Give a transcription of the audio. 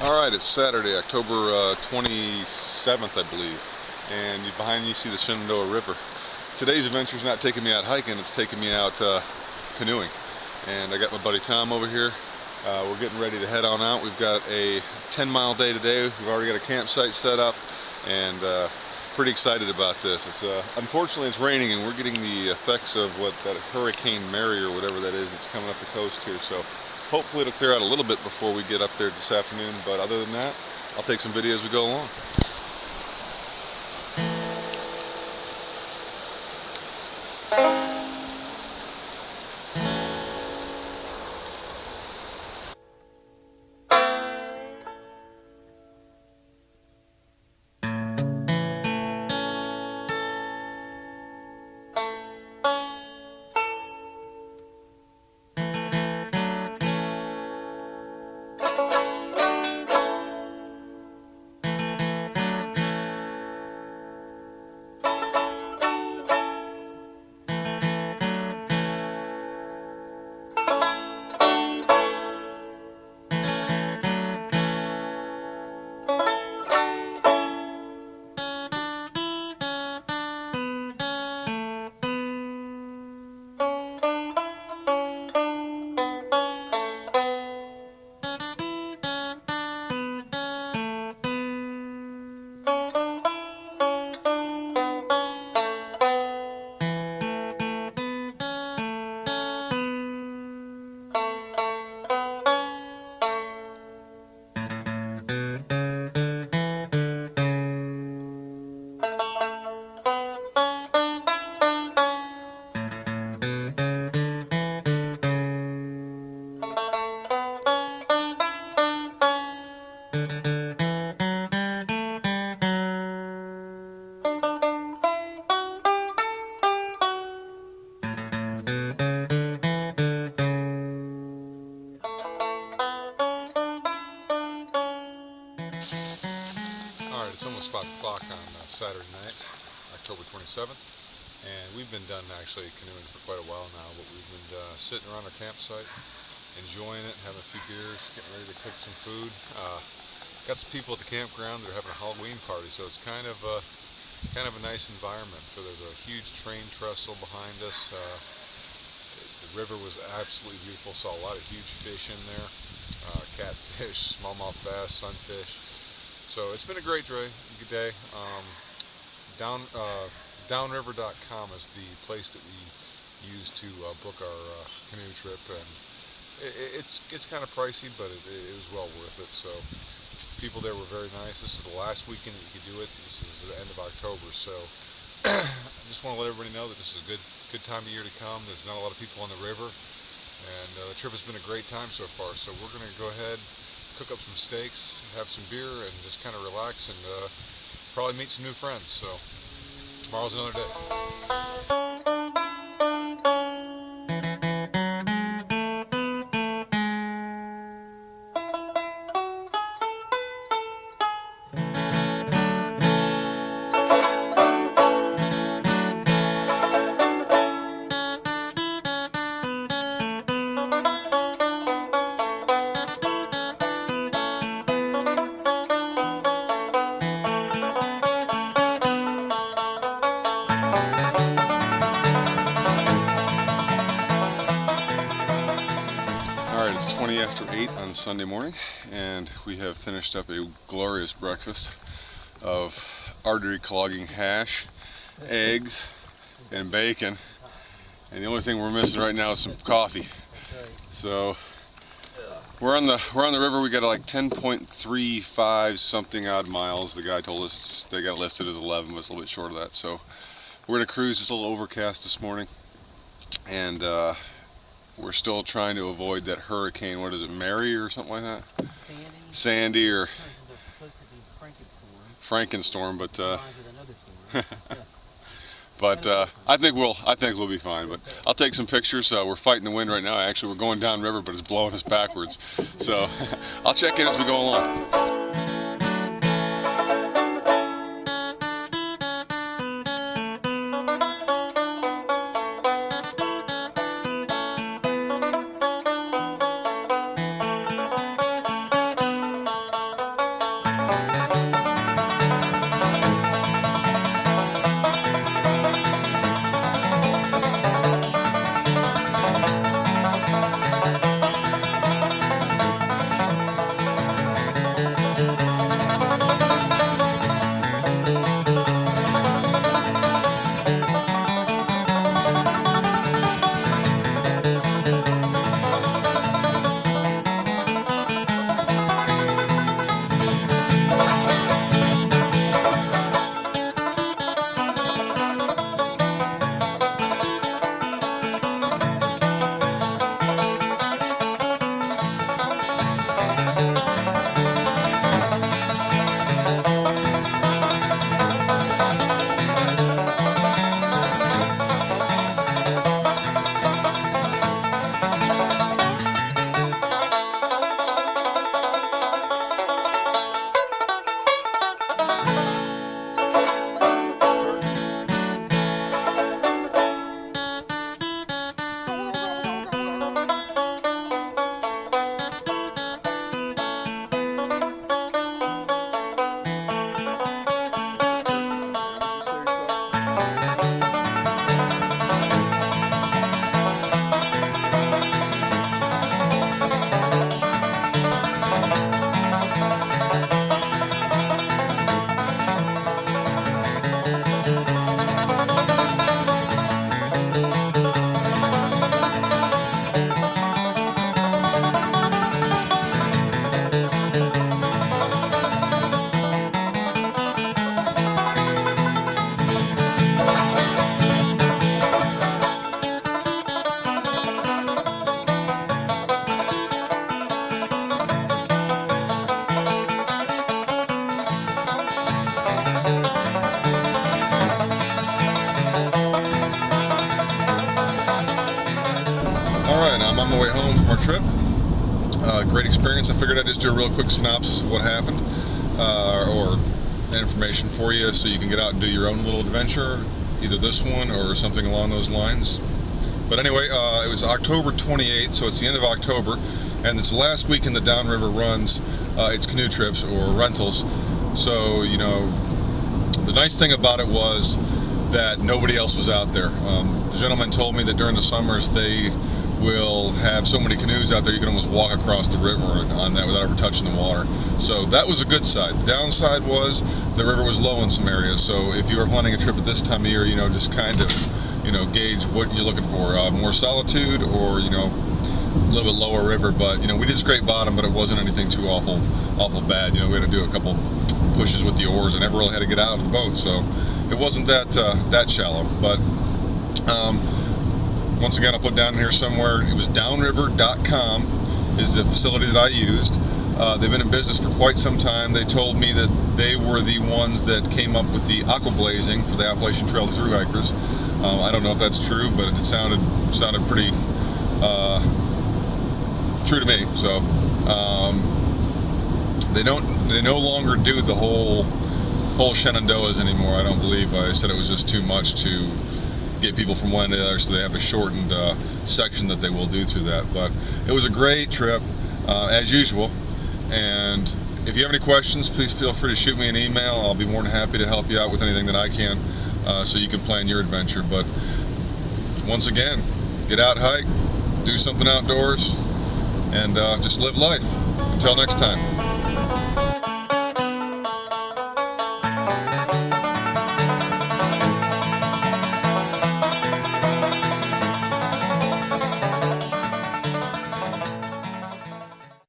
Alright, it's Saturday, October 27th, I believe, and behind you see the Shenandoah River. Today's adventure is not taking me out hiking, it's taking me out canoeing. And I got my buddy Tom over here. We're getting ready to head on out. We've got a 10-mile day today. We've already got a campsite set up, and pretty excited about this. Unfortunately, it's raining, and we're getting the effects of that Hurricane Mary or whatever that is that's coming up the coast here. So hopefully it'll clear out a little bit before we get up there this afternoon, but other than that, I'll take some videos as we go along. Alright, it's almost 5 o'clock on Saturday night, October 27th, and we've been done actually canoeing for quite a while now, but we've been sitting around our campsite, enjoying it, having a few beers, getting ready to cook some food. Got some people at the campground that are having a Halloween party, so it's kind of a nice environment. So there's a huge train trestle behind us. The river was absolutely beautiful, saw a lot of huge fish in there, catfish, smallmouth bass, sunfish. So it's been a great day. Downriver.com is the place that we use to book our canoe trip, and it's kind of pricey, but it was well worth it. So people there were very nice. This is the last weekend that you could do it. This is the end of October, so I just want to let everybody know that this is a good time of year to come. There's not a lot of people on the river, and the trip has been a great time so far. So we're going to go ahead, cook up some steaks, have some beer, and just kind of relax and probably meet some new friends. So tomorrow's another day. Alright, it's 20 after 8 on Sunday morning, and we have finished up a glorious breakfast of artery clogging hash, eggs, and bacon. And the only thing we're missing right now is some coffee. So we're on the river. We got like 10.35 something odd miles. The guy told us they got listed as 11, but it's a little bit short of that. So we're gonna cruise. It's a little overcast this morning, and we're still trying to avoid that hurricane. What is it, Mary or something like that? Sandy or Frankenstorm, but I think we'll be fine. But I'll take some pictures. We're fighting the wind right now. Actually, we're going downriver, but it's blowing us backwards. So I'll check in as we go along. trip. Great experience. I figured I'd just do a real quick synopsis of what happened, or information for you, so you can get out and do your own little adventure, either this one or something along those lines. But anyway, it was October 28th, so it's the end of October, and it's the last week in the downriver runs. It's canoe trips or rentals. So, you know, the nice thing about it was that nobody else was out there. The gentleman told me that during the summers they will have so many canoes out there you can almost walk across the river on that without ever touching the water. So that was a good side. The downside was the river was low in some areas, so if you were planning a trip at this time of year, you know, just kind of, you know, gauge what you're looking for. More solitude, or, you know, a little bit lower river. But, you know, we did scrape bottom, but it wasn't anything too awful bad. You know, we had to do a couple pushes with the oars and never really had to get out of the boat, so it wasn't that shallow. But once again, I'll put down here somewhere, it was downriver.com is the facility that I used. They've been in business for quite some time. They told me that they were the ones that came up with the aqua blazing for the Appalachian Trail thru hikers. I don't know if that's true, but it sounded pretty true to me. So they no longer do the whole Shenandoahs anymore. I don't believe. I said it was just too much to get people from one to the other, so they have a shortened section that they will do through that. But it was a great trip, as usual. And if you have any questions, please feel free to shoot me an email. I'll be more than happy to help you out with anything that I can, so you can plan your adventure. But once again, get out, hike, do something outdoors, and just live life. Until next time.